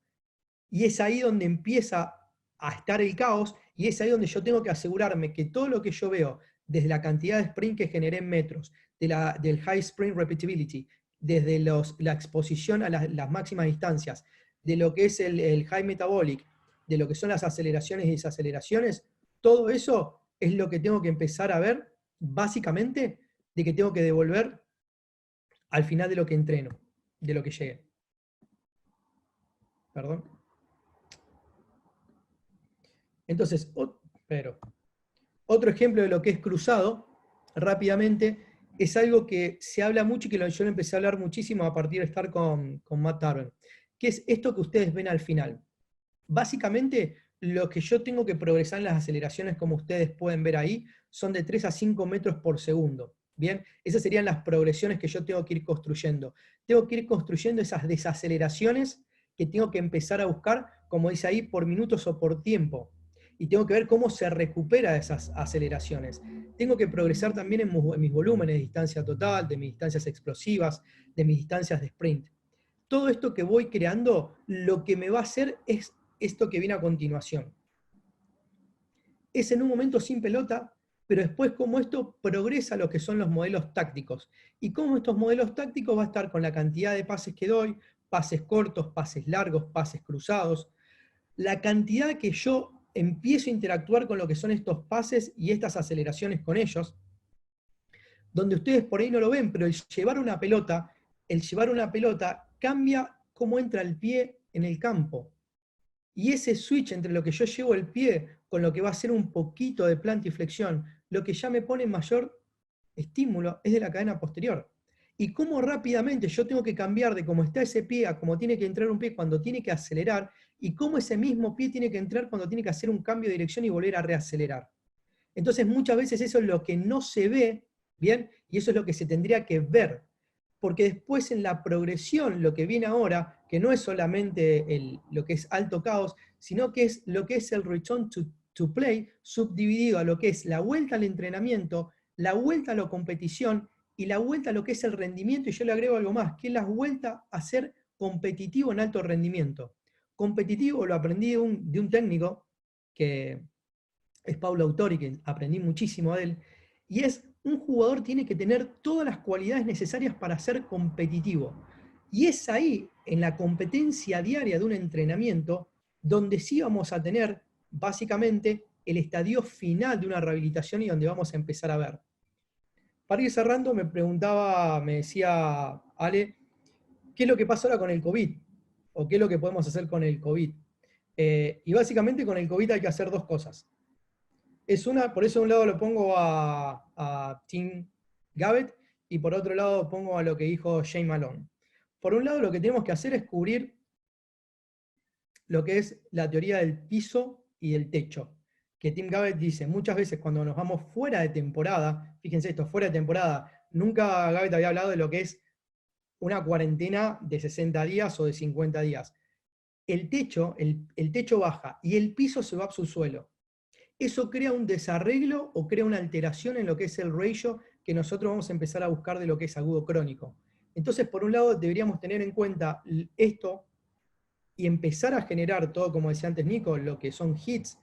Y es ahí donde empieza a estar el caos y es ahí donde yo tengo que asegurarme que todo lo que yo veo, desde la cantidad de sprint que generé en metros, del high sprint repeatability, desde la exposición a las máximas distancias, de lo que es el high metabolic, de lo que son las aceleraciones y desaceleraciones, todo eso es lo que tengo que empezar a ver, básicamente, de que tengo que devolver al final de lo que entreno, de lo que llegue. Perdón. Entonces, otro ejemplo de lo que es cruzado, rápidamente, es algo que se habla mucho y que yo lo empecé a hablar muchísimo a partir de estar con Matt Turner, que es esto que ustedes ven al final. Básicamente, lo que yo tengo que progresar en las aceleraciones, como ustedes pueden ver ahí, son de 3 a 5 metros por segundo. Bien, esas serían las progresiones que yo tengo que ir construyendo. Tengo que ir construyendo esas desaceleraciones que tengo que empezar a buscar, como dice ahí, por minutos o por tiempo. Y tengo que ver cómo se recupera esas aceleraciones. Tengo que progresar también en mis volúmenes de distancia total, de mis distancias explosivas, de mis distancias de sprint. Todo esto que voy creando, lo que me va a hacer es esto que viene a continuación. Es en un momento sin pelota, pero después cómo esto progresa a lo que son los modelos tácticos. Y cómo estos modelos tácticos va a estar con la cantidad de pases que doy, pases cortos, pases largos, pases cruzados, la cantidad que yo empiezo a interactuar con lo que son estos pases y estas aceleraciones con ellos, donde ustedes por ahí no lo ven, pero el llevar una pelota cambia cómo entra el pie en el campo. Y ese switch entre lo que yo llevo el pie con lo que va a ser un poquito de planta y flexión, lo que ya me pone mayor estímulo es de la cadena posterior. Y cómo rápidamente yo tengo que cambiar de cómo está ese pie a cómo tiene que entrar un pie cuando tiene que acelerar, y cómo ese mismo pie tiene que entrar cuando tiene que hacer un cambio de dirección y volver a reacelerar. Entonces muchas veces eso es lo que no se ve, ¿bien? Y eso es lo que se tendría que ver. Porque después en la progresión, lo que viene ahora, que no es solamente lo que es alto caos, sino que es lo que es el return to play, subdividido a lo que es la vuelta al entrenamiento, la vuelta a la competición y la vuelta a lo que es el rendimiento, y yo le agrego algo más, que es la vuelta a ser competitivo en alto rendimiento. Competitivo lo aprendí de un técnico que es Paulo Autori, que aprendí muchísimo de él, y es un jugador tiene que tener todas las cualidades necesarias para ser competitivo. Y es ahí, en la competencia diaria de un entrenamiento, donde sí vamos a tener básicamente el estadio final de una rehabilitación y donde vamos a empezar a ver. Para ir cerrando, me decía Ale, ¿qué es lo que pasa ahora con el COVID? ¿O qué es lo que podemos hacer con el COVID? Y básicamente con el COVID hay que hacer dos cosas. Por eso de un lado lo pongo a Tim Gabbett y por otro lado pongo a lo que dijo Jay Malone. Por un lado lo que tenemos que hacer es cubrir lo que es la teoría del piso y del techo, que Tim Gabbett dice, muchas veces cuando nos vamos fuera de temporada, fíjense esto, fuera de temporada, nunca Gabbett había hablado de lo que es una cuarentena de 60 días o de 50 días. El techo baja y el piso se va a subsuelo. Eso crea un desarreglo o crea una alteración en lo que es el ratio que nosotros vamos a empezar a buscar de lo que es agudo crónico. Entonces, por un lado, deberíamos tener en cuenta esto y empezar a generar todo, como decía antes Nico, lo que son hits,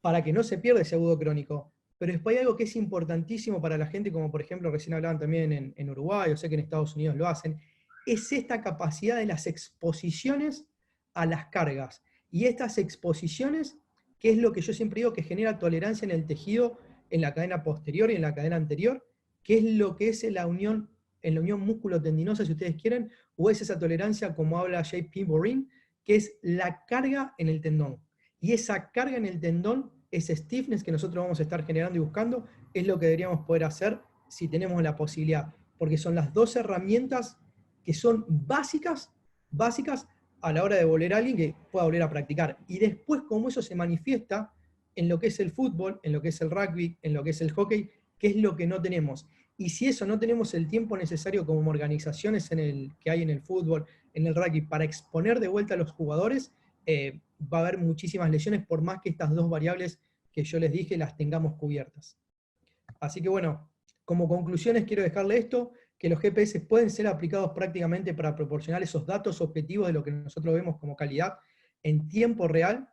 para que no se pierda ese agudo crónico. Pero después hay algo que es importantísimo para la gente, como por ejemplo recién hablaban también en Uruguay, o sé que en Estados Unidos lo hacen, es esta capacidad de las exposiciones a las cargas. Y estas exposiciones, que es lo que yo siempre digo que genera tolerancia en el tejido, en la cadena posterior y en la cadena anterior, que es lo que es la unión, en la unión músculo-tendinosa, si ustedes quieren, o es esa tolerancia, como habla J.P. Borin, que es la carga en el tendón. Y esa carga en el tendón, ese stiffness que nosotros vamos a estar generando y buscando, es lo que deberíamos poder hacer si tenemos la posibilidad. Porque son las dos herramientas que son básicas a la hora de volver a alguien que pueda volver a practicar. Y después, cómo eso se manifiesta en lo que es el fútbol, en lo que es el rugby, en lo que es el hockey, que es lo que no tenemos. Y si eso no tenemos el tiempo necesario como organizaciones que hay en el fútbol, en el rugby, para exponer de vuelta a los jugadores, va a haber muchísimas lesiones, por más que estas dos variables que yo les dije las tengamos cubiertas. Así que bueno, como conclusiones quiero dejarle esto, que los GPS pueden ser aplicados prácticamente para proporcionar esos datos objetivos de lo que nosotros vemos como calidad en tiempo real.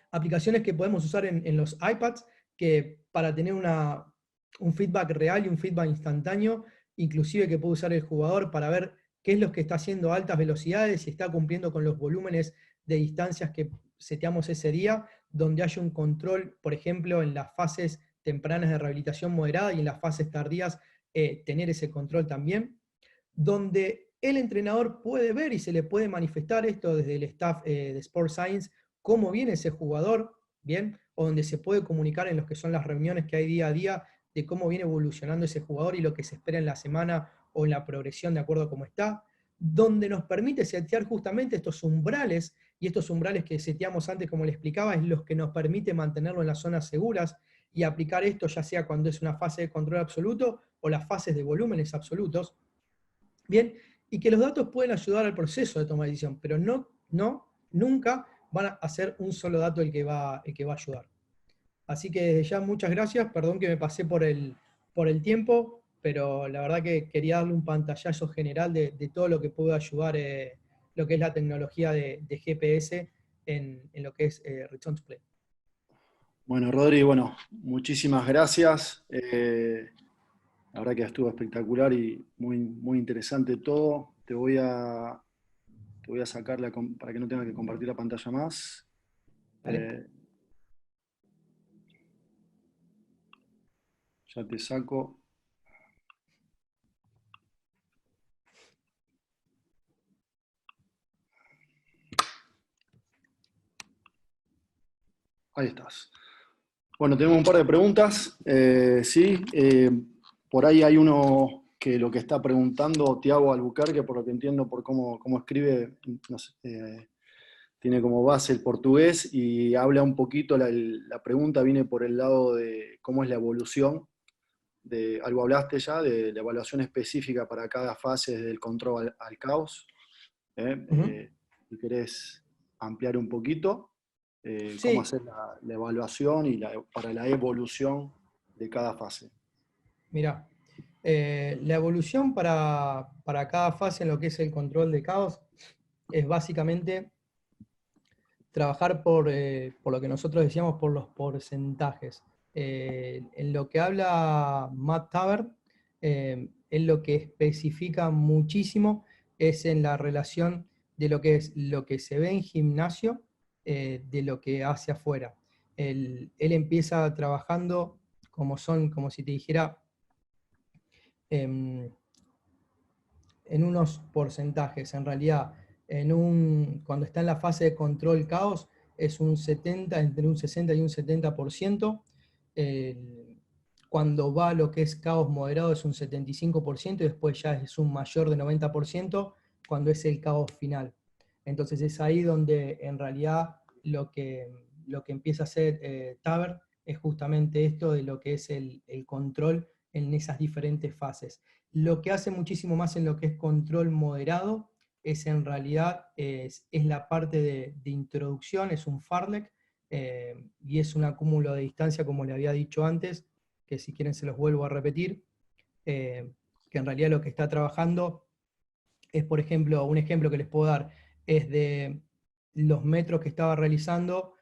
Aplicaciones que podemos usar en los iPads, que para tener un feedback real y un feedback instantáneo, inclusive que puede usar el jugador para ver qué es lo que está haciendo a altas velocidades, si está cumpliendo con los volúmenes de distancias que seteamos ese día, donde haya un control, por ejemplo, en las fases tempranas de rehabilitación moderada y en las fases tardías, tener ese control también, donde el entrenador puede ver y se le puede manifestar esto desde el staff de Sport Science, cómo viene ese jugador, ¿bien? O donde se puede comunicar en lo que son las reuniones que hay día a día de cómo viene evolucionando ese jugador y lo que se espera en la semana o en la progresión de acuerdo a cómo está, donde nos permite setear justamente estos umbrales, y estos umbrales que seteamos antes, como le explicaba, es los que nos permite mantenerlo en las zonas seguras y aplicar esto ya sea cuando es una fase de control absoluto o las fases de volúmenes absolutos, ¿bien? Y que los datos pueden ayudar al proceso de toma de decisión, pero nunca van a ser un solo dato el que va a ayudar. Así que desde ya muchas gracias, perdón que me pasé por el tiempo, pero la verdad que quería darle un pantallazo general de todo lo que puede ayudar lo que es la tecnología de GPS en lo que es Return to Play. Bueno, Rodri, bueno, muchísimas gracias. La verdad que estuvo espectacular y muy, muy interesante todo. Te voy a sacar para que no tenga que compartir la pantalla más. ¿Vale? Ya te saco. Ahí estás. Bueno, tenemos un par de preguntas. Sí, por ahí hay uno que lo que está preguntando Tiago Albuquerque, por lo que entiendo por cómo escribe, no sé, tiene como base el portugués y habla un poquito, la pregunta viene por el lado de cómo es la evolución, de algo hablaste ya, de la evaluación específica para cada fase desde el control al caos. Si querés ampliar un poquito, cómo Sí, hacer la evaluación y para la evolución de cada fase. mira, la evolución para cada fase en lo que es el control de caos es básicamente trabajar por lo que nosotros decíamos, por los porcentajes. En lo que habla Matt Tabert, en lo que especifica muchísimo es en la relación de lo que es lo que se ve en gimnasio, de lo que hace afuera. Él empieza trabajando como si te dijera, em, en unos porcentajes. En realidad, cuando está en la fase de control caos, es un 70, entre un 60 y un 70%. Cuando va a lo que es caos moderado es un 75% y después ya es un mayor de 90% cuando es el caos final. Entonces es ahí donde en realidad lo que empieza a hacer Tabert es justamente esto de lo que es el control en esas diferentes fases. Lo que hace muchísimo más en lo que es control moderado es en realidad es la parte de introducción, es un fartlek, y es un acúmulo de distancia, como le había dicho antes, que si quieren se los vuelvo a repetir. que en realidad lo que está trabajando es, por ejemplo, un ejemplo que les puedo dar, es de los metros que estaba realizando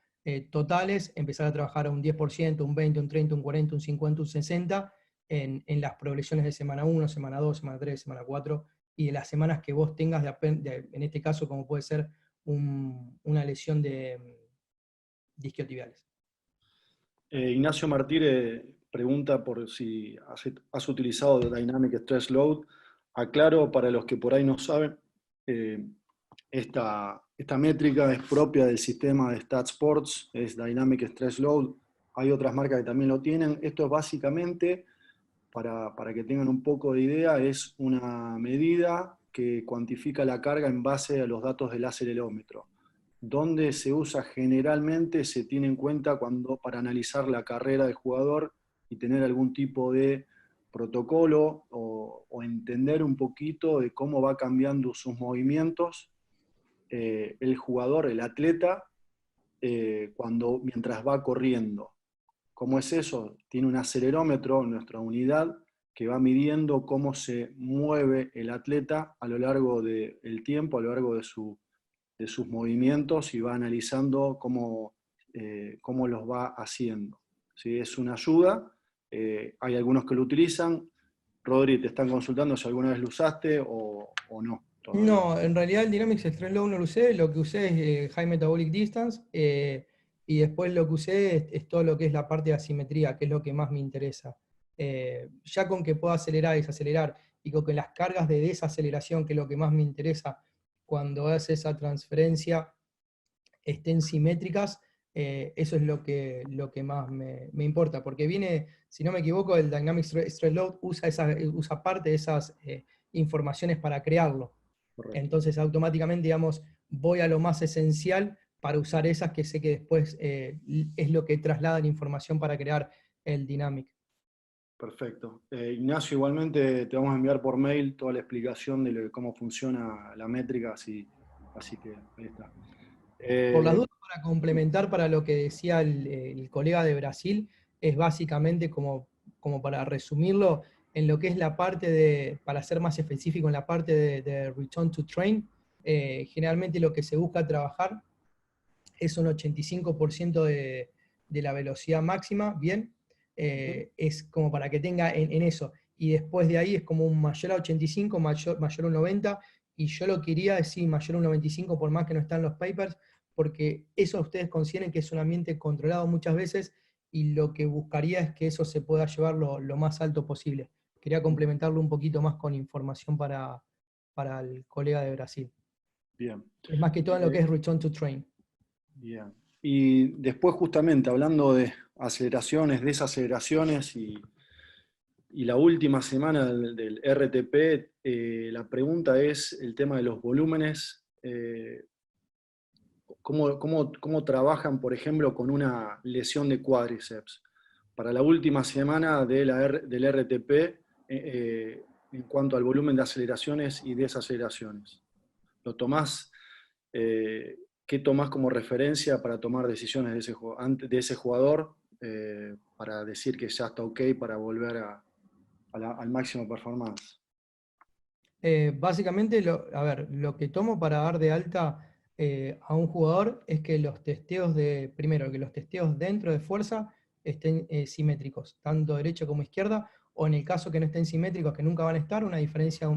totales, empezar a trabajar a un 10%, un 20, un 30, un 40, un 50, un 60, en las progresiones de semana 1, semana 2, semana 3, semana 4, y de las semanas que vos tengas, en este caso, como puede ser una lesión de isquiotibiales. Ignacio Martínez pregunta por si has utilizado Dynamic Stress Load. Aclaro para los que por ahí no saben, esta métrica es propia del sistema de StatSports, es Dynamic Stress Load. Hay otras marcas que también lo tienen. Esto es básicamente, para que tengan un poco de idea, es una medida que cuantifica la carga en base a los datos del acelerómetro. Donde se usa generalmente, se tiene en cuenta para analizar la carrera del jugador y tener algún tipo de protocolo o entender un poquito de cómo va cambiando sus movimientos el jugador, el atleta, mientras va corriendo. ¿Cómo es eso? Tiene un acelerómetro, nuestra unidad, que va midiendo cómo se mueve el atleta a lo largo del tiempo, a lo largo de sus movimientos, y va analizando cómo los va haciendo. ¿Sí? Es una ayuda, hay algunos que lo utilizan. Rodri, ¿te están consultando si alguna vez lo usaste o no? Todavía. No, en realidad el Dynamics Stress Load no lo usé, lo que usé es High Metabolic Distance, y después lo que usé es todo lo que es la parte de asimetría, que es lo que más me interesa. Ya con que pueda acelerar y desacelerar, y con que las cargas de desaceleración, que es lo que más me interesa cuando hace esa transferencia, estén simétricas, eso es lo que más me importa, porque viene, si no me equivoco, el Dynamic Stress Load usa parte de esas informaciones para crearlo. Correcto. Entonces automáticamente, digamos, voy a lo más esencial para usar esas que sé que después es lo que traslada la información para crear el Dynamic. Perfecto. Ignacio, igualmente te vamos a enviar por mail toda la explicación de cómo funciona la métrica, así que ahí está. Por las dudas, para complementar para lo que decía el colega de Brasil, es básicamente como para resumirlo, en lo que es la parte de, para ser más específico, en la parte de Return to Train, generalmente lo que se busca trabajar es un 85% de la velocidad máxima, bien, es como para que tenga en eso, y después de ahí es como un mayor a 85, mayor a un 90, y yo lo quería decir mayor a un 95, por más que no están los papers, porque eso ustedes consideren que es un ambiente controlado muchas veces, y lo que buscaría es que eso se pueda llevar lo más alto posible. Quería complementarlo un poquito más con información para el colega de Brasil. Bien. Es más que todo en lo que es Return to Train. Bien. Y después, justamente hablando de aceleraciones, desaceleraciones y la última semana del RTP, la pregunta es el tema de los volúmenes. ¿Cómo trabajan, por ejemplo, con una lesión de cuádriceps? Para la última semana del RTP, en cuanto al volumen de aceleraciones y desaceleraciones. ¿Lo tomás? ¿Qué tomás como referencia para tomar decisiones de ese jugador para decir que ya está ok para volver al máximo performance? Básicamente, lo que tomo para dar de alta a un jugador es que los testeos primero, que los testeos dentro de fuerza estén simétricos, tanto derecha como izquierda, o en el caso que no estén simétricos, que nunca van a estar, una diferencia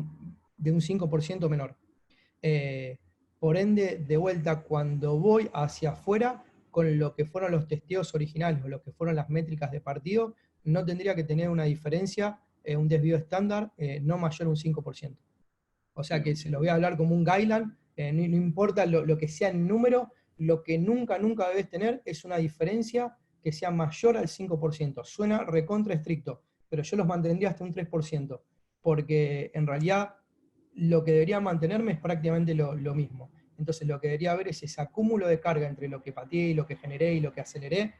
de un 5% menor. Por ende, de vuelta, cuando voy hacia afuera, con lo que fueron los testeos originales o lo que fueron las métricas de partido, no tendría que tener una diferencia, un desvío estándar no mayor a un 5%. O sea que se lo voy a hablar como un guideline, no importa lo que sea en número, lo que nunca debes tener es una diferencia que sea mayor al 5%. Suena recontra estricto, pero yo los mantendría hasta un 3%, porque en realidad lo que debería mantenerme es prácticamente lo mismo. Entonces lo que debería haber es ese acúmulo de carga entre lo que pateé y lo que generé y lo que aceleré,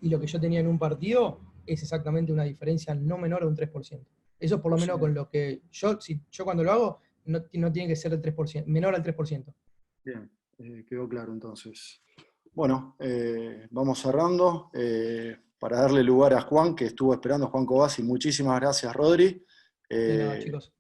y lo que yo tenía en un partido es exactamente una diferencia no menor a un 3%. Eso por lo menos con lo que yo cuando lo hago, no tiene que ser el 3%, menor al 3%. Bien, quedó claro entonces. Bueno, vamos cerrando. Para darle lugar a Juan, que estuvo esperando, Juan Cobasi. Muchísimas gracias, Rodri. De nada, chicos.